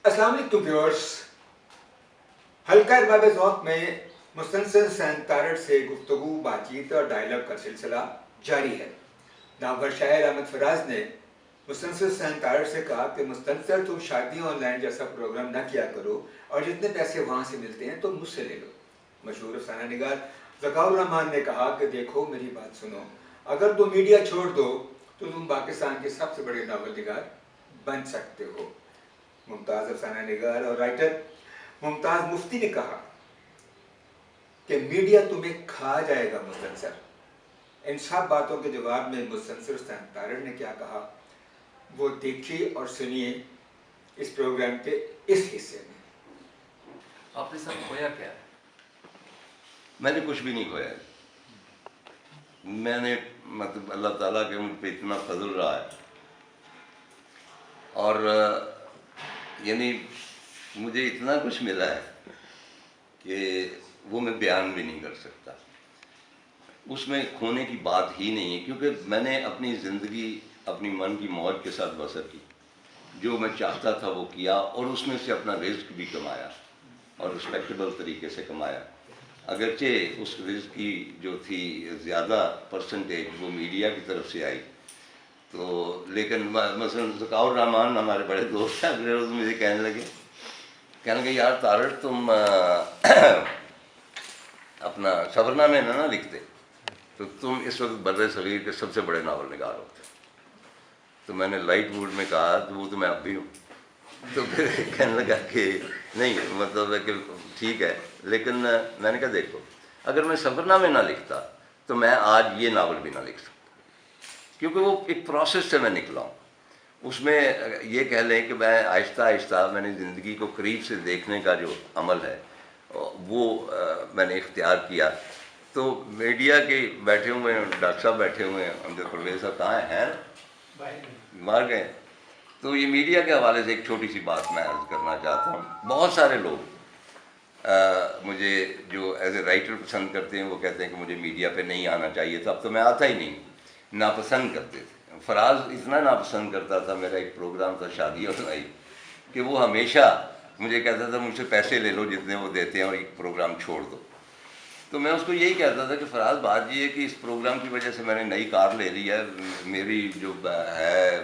السلام علیکم ویورس، حلقہ ارباب ذوق میں مستنصر حسین تارڑ سے گفتگو، بات چیت اور ڈائلاگ کا سلسلہ جاری ہے۔ نامور شاعر احمد فراز نے مستنصر حسین تارڑ سے کہا کہ مستنصر تم شادی آن لائن جیسا پروگرام نہ کیا کرو اور جتنے پیسے وہاں سے ملتے ہیں تو مجھ سے لے لو۔ مشہور افسانہ نگار ذکاء الرحمان نے کہا کہ دیکھو میری بات سنو، اگر تم میڈیا چھوڑ دو تو تم پاکستان کے سب سے بڑے ناول نگار بن سکتے ہو۔ ممتاز افسانہ نگار اور رائٹر ممتاز مفتی نے کہا کہ میڈیا تمہیں کھا جائے گا مستنصر۔ ان سب باتوں کے جواب میں مستنصر حسین تارڑ نے کیا کہا وہ دیکھیے اور سنیے اس پروگرام کے اس حصے میں۔ آپ نے سب کھویا کیا؟ میں نے کچھ بھی نہیں کھویا۔ میں نے مطلب اللہ تعالیٰ کے مجھ پہ اتنا فضل رہا ہے، اور یعنی مجھے اتنا کچھ ملا ہے کہ وہ میں بیان بھی نہیں کر سکتا۔ اس میں کھونے کی بات ہی نہیں ہے، کیونکہ میں نے اپنی زندگی اپنی من کی موج کے ساتھ بسر کی، جو میں چاہتا تھا وہ کیا، اور اس میں سے اپنا رزق بھی کمایا اور رسپیکٹیبل طریقے سے کمایا۔ اگرچہ اس رزق کی جو تھی زیادہ پرسنٹیج وہ میڈیا کی طرف سے آئی، تو لیکن مثلا ذکاء الرحمان ہمارے بڑے دوست ہیں، اگلے روز مجھے کہنے لگے یار تارڑ تم اپنا سفر نامے نہ لکھتے تو تم اس وقت بر صغیر کے سب سے بڑے ناول نگار ہوتے۔ تو میں نے لائٹ موڈ میں کہا تو وہ تو میں اب بھی ہوں۔ تو پھر کہنے لگا کہ نہیں، مطلب ہے کہ ٹھیک ہے، لیکن میں نے کہا دیکھو اگر میں سفر نامے نہ لکھتا تو میں آج یہ ناول بھی نہ لکھ سکتا، کیونکہ وہ ایک پروسیس سے میں نکلا ہوں۔ اس میں یہ کہہ لیں کہ میں آہستہ آہستہ میں نے زندگی کو قریب سے دیکھنے کا جو عمل ہے وہ میں نے اختیار کیا۔ تو میڈیا کے بیٹھے ہوئے ہیں، ڈاکٹر صاحب بیٹھے ہوئے ہیں، امجد پرویز صاحب کہاں ہیں؟ مار گئے۔ تو یہ میڈیا کے حوالے سے ایک چھوٹی سی بات میں عرض کرنا چاہتا ہوں۔ بہت سارے لوگ مجھے جو ایز اے رائٹر پسند کرتے ہیں، وہ کہتے ہیں کہ مجھے میڈیا پہ نہیں آنا چاہیے تھا، اب تو میں آتا ہی نہیں، ناپسند کرتے تھے۔ فراز اتنا ناپسند کرتا تھا، میرا ایک پروگرام تھا شادی اور لائی، کہ وہ ہمیشہ مجھے کہتا تھا مجھ سے پیسے لے لو جتنے وہ دیتے ہیں اور ایک پروگرام چھوڑ دو۔ تو میں اس کو یہی کہتا تھا کہ فراز بات یہ ہے کہ اس پروگرام کی وجہ سے میں نے نئی کار لے لی ہے، میری جو ہے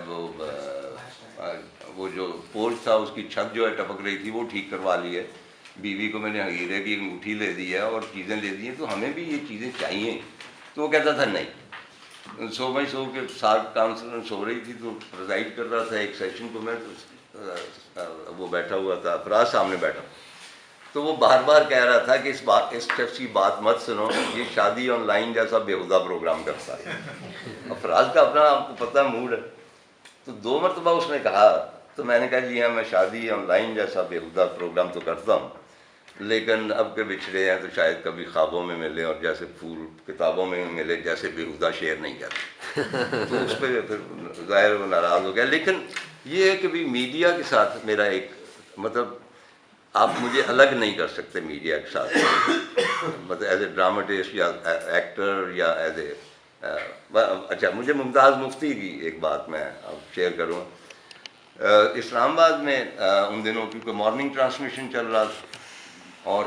وہ جو پورچ تھا اس کی چھت جو ہے ٹپک رہی تھی وہ ٹھیک کروا لی ہے، بیوی کو میں نے ہیرے کی ایک انگوٹھی لے دی ہے اور چیزیں لے دی ہیں، تو ہمیں بھی یہ چیزیں چاہیے۔ تو وہ کہتا تھا نہیں۔ سو کے ساتھ کاؤنسلر سو رہی تھی تو پرزائڈ کر رہا تھا ایک سیشن کو، میں وہ بیٹھا ہوا تھا، فراز سامنے بیٹھا، تو وہ بار بار کہہ رہا تھا کہ اس شخص کی بات مت سنو، یہ شادی آن لائن جیسا بےہودہ پروگرام کرتا ہے۔ اب فراز کا اپنا آپ کو پتہ موڈ ہے۔ تو 2 مرتبہ اس نے کہا، تو میں نے کہا جی ہاں میں شادی آن لائن جیسا بےہودہ پروگرام تو کرتا ہوں، لیکن اب کے بچھڑے ہیں تو شاید کبھی خوابوں میں ملے، اور جیسے پھول کتابوں میں ملے، جیسے بےہودہ شعر نہیں کہتے۔ تو اس پہ پھر ظاہر وہ ناراض ہو گیا۔ لیکن یہ ہے کہ بھی میڈیا کے ساتھ میرا ایک مطلب آپ مجھے الگ نہیں کر سکتے میڈیا کے ساتھ، مطلب ایز اے ڈرامٹسٹ یا ایکٹر یا ایز اے اچھا مجھے ممتاز مفتی کی ایک بات میں اب شیئر کروں۔ اسلام آباد میں ان دنوں کیونکہ مارننگ ٹرانسمیشن چل رہا تھا، اور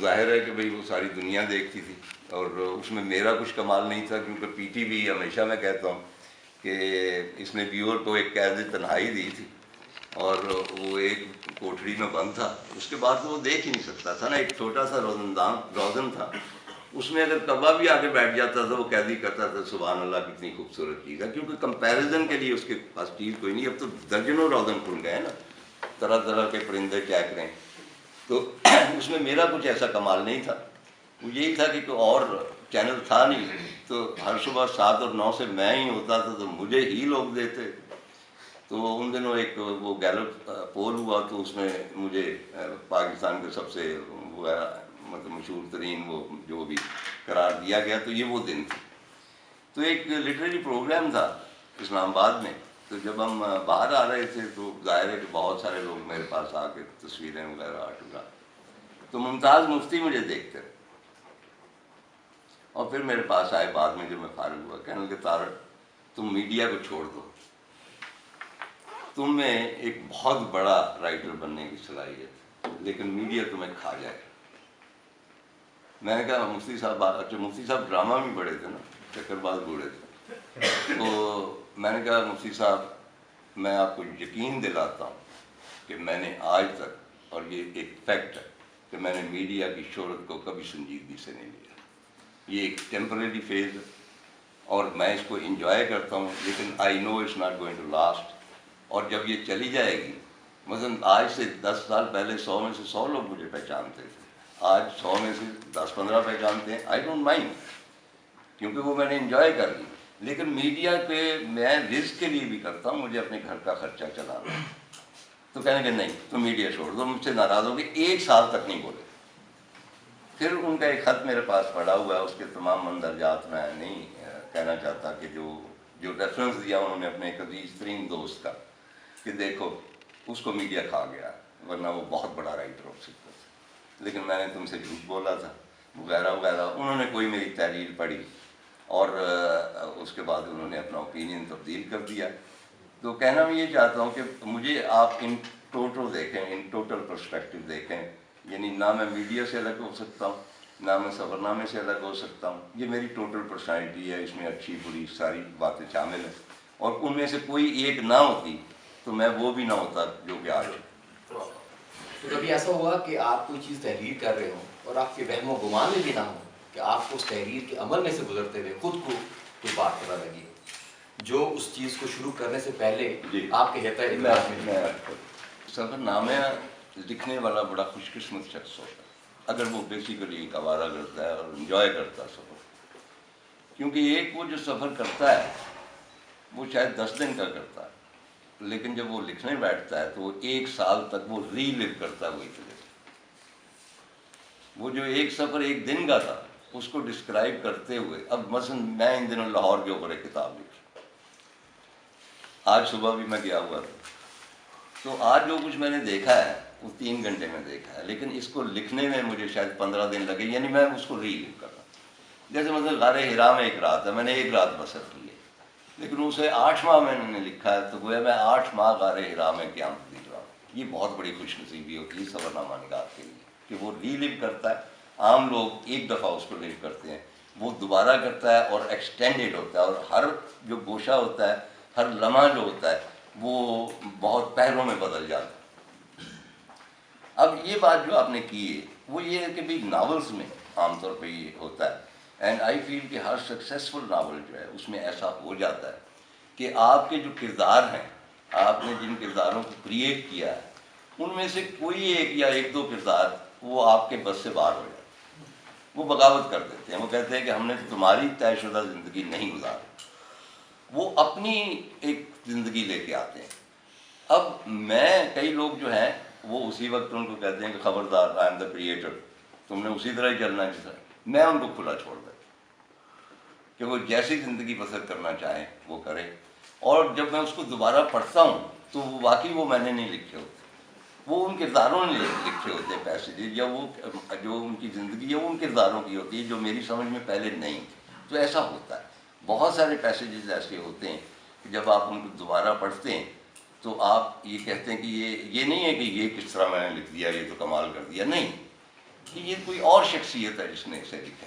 ظاہر ہے کہ بھئی وہ ساری دنیا دیکھتی تھی، اور اس میں میرا کچھ کمال نہیں تھا، کیونکہ پی ٹی وی ہمیشہ میں کہتا ہوں کہ اس نے ویور کو ایک قید تنہائی دی تھی، اور وہ ایک کوٹھڑی میں بند تھا، اس کے بعد وہ دیکھ ہی نہیں سکتا تھا نا، ایک چھوٹا سا روزن تھا، اس میں اگر کبا بھی آگے بیٹھ جاتا تھا وہ قیدی کرتا تھا سبحان اللہ کتنی خوبصورت چیز ہے، کیونکہ کمپیریزن کے لیے اس کے پاس چیز کوئی نہیں۔ اب تو درجنوں روزن کھل گئے ہیں نا، طرح طرح کے پرندے چہک رہے ہیں، تو اس میں میرا کچھ ایسا کمال نہیں تھا۔ وہ یہی تھا کہ کوئی اور چینل تھا نہیں، تو ہر صبح 7 اور 9 سے میں ہی ہوتا تھا، تو مجھے ہی لوگ دیتے۔ تو ان دنوں ایک وہ گیلپ پول ہوا، تو اس میں مجھے پاکستان کے سب سے وہ مطلب مشہور ترین وہ جو بھی قرار دیا گیا، تو یہ وہ دن تھے۔ تو ایک لٹریری پروگرام تھا اسلام آباد میں، تو جب ہم باہر آ رہے تھے تو ظاہر ہے کہ بہت سارے لوگ میرے پاس آ کے تصویریں وغیرہ ٹکرا، تو ممتاز مفتی مجھے دیکھتے رہے، اور پھر میرے پاس آئے بعد میں جب میں فارغ ہوا، کہنے لگے تارڑ تم میڈیا کو چھوڑ دو۔ تم میں ایک بہت بڑا رائٹر بننے کی صلاحیت، لیکن میڈیا تمہیں کھا جائے گا۔ میں نے کہا مفتی صاحب، اچھا مفتی صاحب ڈرامہ بھی بڑے تھے نا، چکر باز بوڑھے تھے، تو میں نے کہا مفتی صاحب میں آپ کو یقین دلاتا ہوں کہ میں نے آج تک، اور یہ ایک فیکٹ ہے کہ میں نے میڈیا کی شہرت کو کبھی سنجیدگی سے نہیں لیا۔ یہ ایک ٹیمپریری فیز ہے اور میں اس کو انجوائے کرتا ہوں، لیکن I know it's not going to last. اور جب یہ چلی جائے گی، مثلاً آج سے 10 سال پہلے 100 میں سے 100 لوگ مجھے پہچانتے تھے، آج 100 میں سے 10-15 پہچانتے ہیں، آئی ڈونٹ مائنڈ، کیونکہ وہ میں نے انجوائے کر لی۔ لیکن میڈیا پہ میں رزق کے لیے بھی کرتا ہوں، مجھے اپنے گھر کا خرچہ چلانا ہے، تو کہنے کہ نہیں تم میڈیا چھوڑ دو، مجھ سے ناراض ہو گئے، 1 سال تک نہیں بولے۔ پھر ان کا ایک خط میرے پاس پڑا ہوا ہے، اس کے تمام مندرجات میں نہیں کہنا چاہتا، کہ جو ریفرنس دیا انہوں نے اپنے ایک عزیز ترین دوست کا، کہ دیکھو اس کو میڈیا کھا گیا، ورنہ وہ بہت بڑا رائٹر ہو سکتا تھا، لیکن میں نے تم سے جھوٹ بولا تھا، وغیرہ وغیرہ۔ انہوں نے کوئی میری تحریر پڑھی اور اس کے بعد انہوں نے اپنا اوپینین تبدیل کر دیا۔ تو کہنا میں یہ چاہتا ہوں کہ مجھے آپ ان ٹوٹل دیکھیں، ان ٹوٹل پرسپیکٹو دیکھیں، یعنی نہ میں میڈیا سے الگ ہو سکتا ہوں، نہ میں سفر نامے سے الگ ہو سکتا ہوں، یہ میری ٹوٹل پرسنالٹی ہے، اس میں اچھی بری ساری باتیں شامل ہیں، اور ان میں سے کوئی ایک نہ ہوتی تو میں وہ بھی نہ ہوتا جو کہ آج ہے۔ تو کبھی ایسا ہوا کہ آپ کوئی چیز تحریر کر رہے ہوں اور آپ کے وہم و گمان میں بھی نہ ہو کہ آپ کو اس تحریر کے عمل میں سے گزرتے ہوئے خود کو کوئی بات پتہ لگی جو اس چیز کو شروع کرنے سے پہلے آپ کے ہیتا ادراک میں سفر نامہ لکھنے والا بڑا خوش قسمت شخص ہوتا ہے اگر وہ بیسیکلی ایک آوارہ کرتا ہے اور انجوائے کرتا ہے سفر، کیونکہ ایک وہ جو سفر کرتا ہے وہ شاید 10 دن کا کرتا ہے، لیکن جب وہ لکھنے بیٹھتا ہے تو وہ 1 سال تک وہ ری لیو کرتا ہے وہی چیز۔ وہ جو ایک سفر 1 دن کا تھا اس کو ڈسکرائب کرتے ہوئے، اب مثلا میں ان دنوں لاہور کے اوپر ایک کتاب لکھ رہا ہوں، آج صبح بھی میں گیا ہوا تھا، تو آج جو کچھ میں نے دیکھا ہے وہ 3 گھنٹے میں دیکھا ہے، لیکن اس کو لکھنے میں مجھے شاید 15 دن لگے، یعنی میں اس کو ری لیو کر رہا ہوں۔ جیسے مثلا غار حرا میں 1 رات ہے، میں نے 1 رات بسر کی ہے، لیکن اسے 8 ماہ میں نے لکھا ہے، تو گویا میں 8 ماہ غار حرا میں قیامت لکھ رہا ہوں۔ یہ بہت بڑی خوش نصیبی ہوتی ہے سفر نامہ نگار کے لیے کہ وہ ری لیو کرتا ہے۔ عام لوگ 1 دفعہ اس کو لیو کرتے ہیں، وہ دوبارہ کرتا ہے اور ایکسٹینڈیڈ ہوتا ہے، اور ہر جو گوشہ ہوتا ہے، ہر لمحہ جو ہوتا ہے وہ بہت پہلوں میں بدل جاتا ہے۔ اب یہ بات جو آپ نے کی ہے وہ یہ ہے کہ بھائی ناولز میں عام طور پہ یہ ہوتا ہے، اینڈ آئی فیل کہ ہر سکسیزفل ناول جو ہے اس میں ایسا ہو جاتا ہے کہ آپ کے جو کردار ہیں، آپ نے جن کرداروں کو کریٹ کیا ہے، ان میں سے کوئی 1 یا 1-2 کردار وہ آپ کے بس سے باہر ہو جاتے ہیں، وہ بغاوت کر دیتے ہیں، وہ کہتے ہیں کہ ہم نے تمہاری طے شدہ زندگی نہیں گزاری، وہ اپنی ایک زندگی لے کے آتے ہیں۔ اب کئی لوگ جو ہیں وہ اسی وقت ان کو کہتے ہیں کہ خبردار، آئی ایم دا کریٹر، تم نے اسی طرح ہی چلنا ہے جس طرح۔ میں ان کو کھلا چھوڑ دیتا ہوں کہ وہ جیسی زندگی بسر کرنا چاہیں وہ کریں، اور جب میں اس کو دوبارہ پڑھتا ہوں تو واقعی وہ میں نے نہیں لکھے ہوتے، وہ ان کرداروں نے لکھے ہوتے ہیں پیسیجز، یا وہ جو ان کی زندگی ہے وہ ان کرداروں کی ہوتی ہے جو میری سمجھ میں پہلے نہیں تھی۔ تو ایسا ہوتا ہے، بہت سارے پیسیجز ایسے ہوتے ہیں کہ جب آپ ان کو دوبارہ پڑھتے ہیں تو آپ یہ کہتے ہیں کہ یہ نہیں ہے کہ یہ کس طرح میں نے لکھ دیا، یہ تو کمال کر دیا، نہیں، کہ یہ کوئی اور شخصیت ہے جس نے اسے لکھا ہے۔